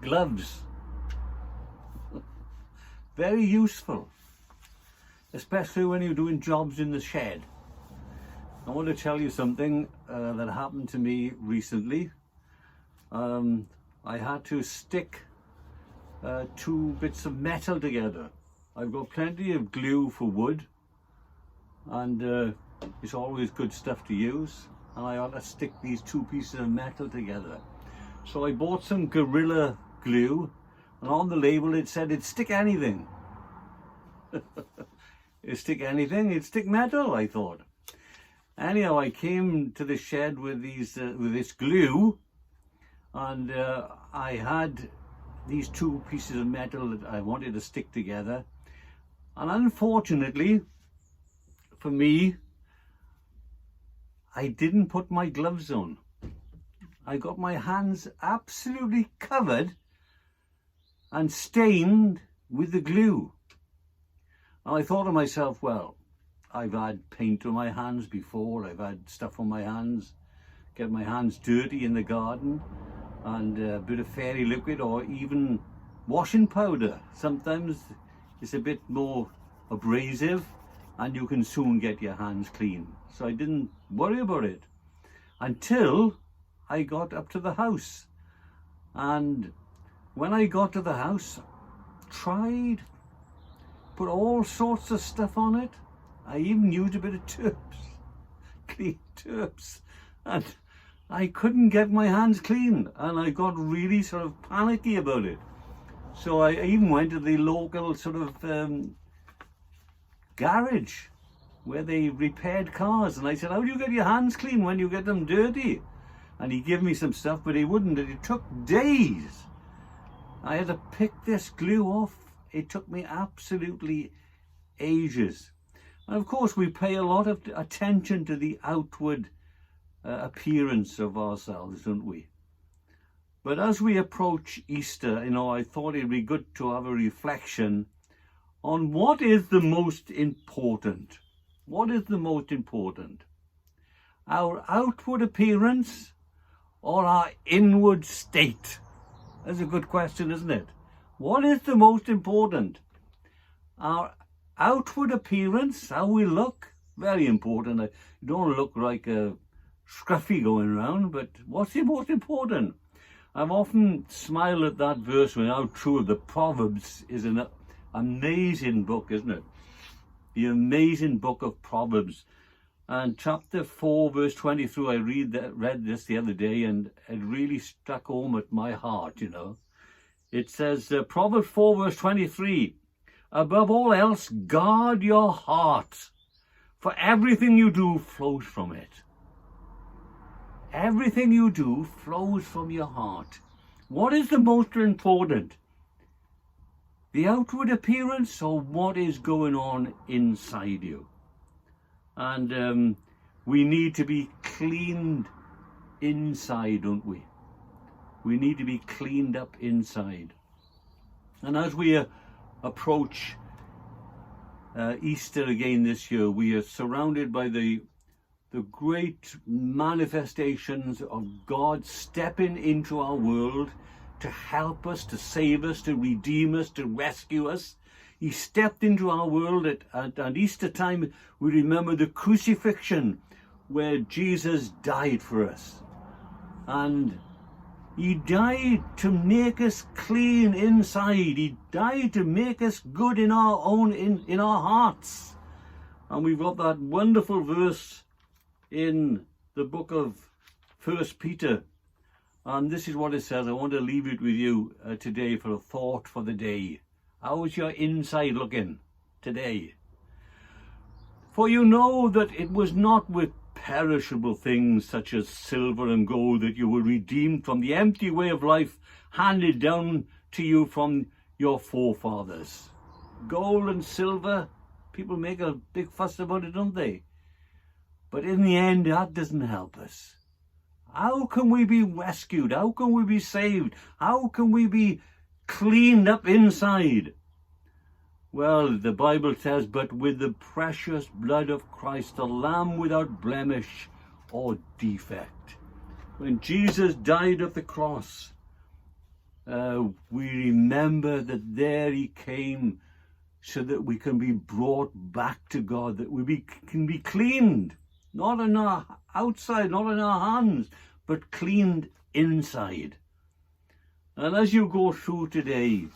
gloves. Very useful, especially when you're doing jobs in the shed. I want to tell you something that happened to me recently. I had to stick two bits of metal together. I've got plenty of glue for wood, and it's always good stuff to use, and I had to stick these two pieces of metal together. So I bought some Gorilla Glue, and on the label it said it'd stick anything. It'd stick anything, it'd stick metal, I thought. Anyhow, I came to the shed with this glue, and I had these two pieces of metal that I wanted to stick together, and unfortunately for me, I didn't put my gloves on. I got my hands absolutely covered and stained with the glue. And I thought to myself, well, I've had paint on my hands before, I've had stuff on my hands, get my hands dirty in the garden, and a bit of fairy liquid or even washing powder. Sometimes it's a bit more abrasive and you can soon get your hands clean. So I didn't worry about it until I got up to the house. And when I got to the house, tried, put all sorts of stuff on it. I even used a bit of turps, clean turps, and I couldn't get my hands clean, and I got really sort of panicky about it. So I even went to the local sort of garage where they repaired cars, and I said, how do you get your hands clean when you get them dirty? And he gave me some stuff, but he wouldn't. It took days. I had to pick this glue off. It took me absolutely ages. And of course, we pay a lot of attention to the outward appearance of ourselves, don't we? But as we approach Easter, I thought it'd be good to have a reflection on what is the most important. What is the most important? Our outward appearance or our inward state? That's a good question, isn't it? What is the most important? Our outward appearance, how we look, very important. You don't look like a scruffy going around, but what's the most important? I've often smiled at that verse when how true the Proverbs is an amazing book, isn't it? The amazing book of Proverbs. And chapter 4, verse 23, I read this the other day, and it really struck home at my heart, It says, Proverbs 4, verse 23, above all else, guard your heart, for everything you do flows from it. Everything you do flows from your heart. What is the most important? The outward appearance or what is going on inside you? And we need to be cleaned inside, don't we? We need to be cleaned up inside. And as we approach Easter again this year, we are surrounded by the great manifestations of God stepping into our world to help us, to save us, to redeem us, to rescue us. He stepped into our world at Easter time. We remember the crucifixion where Jesus died for us. And he died to make us clean inside. He died to make us good in our hearts. And we've got that wonderful verse in the book of 1 Peter. And this is what it says. I want to leave it with you today for a thought for the day. How is your inside looking today? For you know that it was not with perishable things such as silver and gold that you were redeemed from the empty way of life handed down to you from your forefathers. Gold and silver, people make a big fuss about it, don't they? But in the end, that doesn't help us. How can we be rescued? How can we be saved? How can we be cleaned up inside? Well, the Bible says, but with the precious blood of Christ, the Lamb without blemish or defect. When Jesus died at the cross, we remember that there he came so that we can be brought back to God, that can be cleaned, not on our outside, not on our hands, but cleaned inside. And as you go through today,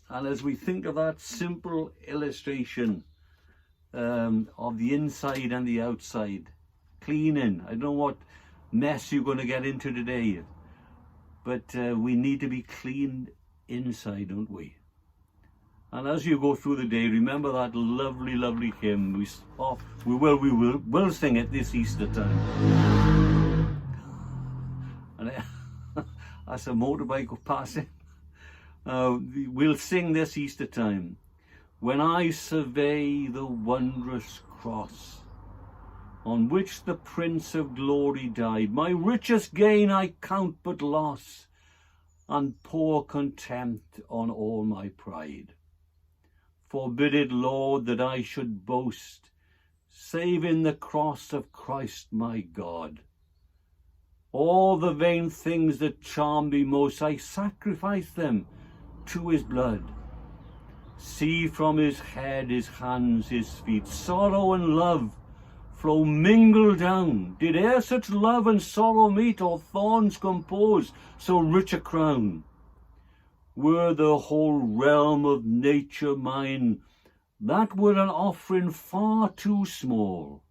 and as we think of that simple illustration of the inside and the outside, cleaning, I don't know what mess you're going to get into today, but we need to be cleaned inside, don't we? And as you go through the day, remember that lovely, lovely hymn. We will sing it this Easter time. And as a motorbike passing, we'll sing this Easter time. When I survey the wondrous cross on which the Prince of Glory died, my richest gain I count but loss, and pour contempt on all my pride. Forbid it, Lord, that I should boast, save in the cross of Christ my God. All the vain things that charm me most, I sacrifice them to his blood. See from his head, his hands, his feet, sorrow and love flow mingled down. Did e'er such love and sorrow meet, or thorns compose so rich a crown? Were the whole realm of nature mine, that were an offering far too small.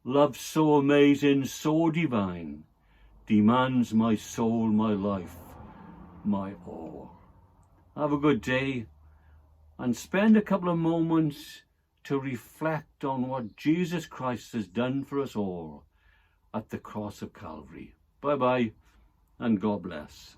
Love so amazing, so divine, demands my soul, my life, my all. Have a good day, and spend a couple of moments to reflect on what Jesus Christ has done for us all at the cross of Calvary. Bye-bye, and God bless.